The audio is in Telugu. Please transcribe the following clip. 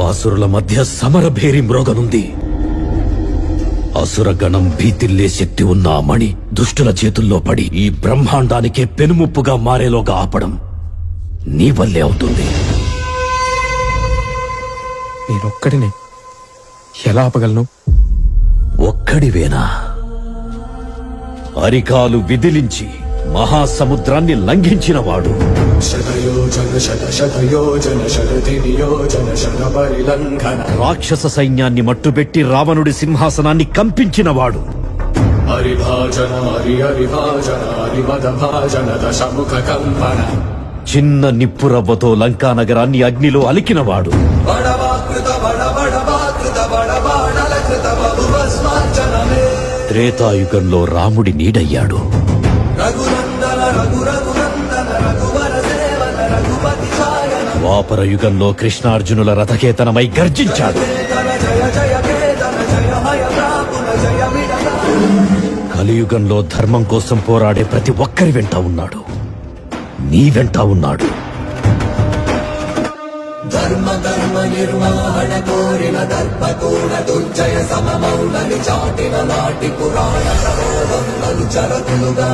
దేవాసురుల మధ్య సమరభేరి మ్రోగనుంది. అసురగణం భీతిల్లే శక్తి ఉన్న ఆ మణి దుష్టుల చేతుల్లో పడి ఈ బ్రహ్మాండానికే పెనుముప్పుగా మారేలోగా ఆపడం నీ వల్లే అవుతుంది. నేనొక్కడినే ఎలా ఆపగలను? ఒక్కడివేనా? అరికాలు విదిలించి మహాసముద్రాన్ని లంఘించినవాడు. రాక్షస సైన్యాన్ని మట్టుబెట్టి రావణుడి సింహాసనాన్ని కంపించినవాడు. చిన్న నిప్పురవ్వతో లంకా నగరాన్ని అగ్నిలో అలికినవాడు. త్రేతాయుగంలో రాముడి నీడయ్యాడు. ద్వాపర యుగంలో కృష్ణార్జునుల రథకేతనమై గర్జించాడు. కలియుగంలో ధర్మం కోసం పోరాడే ప్రతి ఒక్కరి వెంట ఉన్నాడు. నీ వెంట ఉన్నాడు. ధర్మ నిర్వహణ కోరిన దర్పకూడ దుర్జయ సమమౌనని చాటిన నాటి పురాణ ప్రబోధం చరతులుగా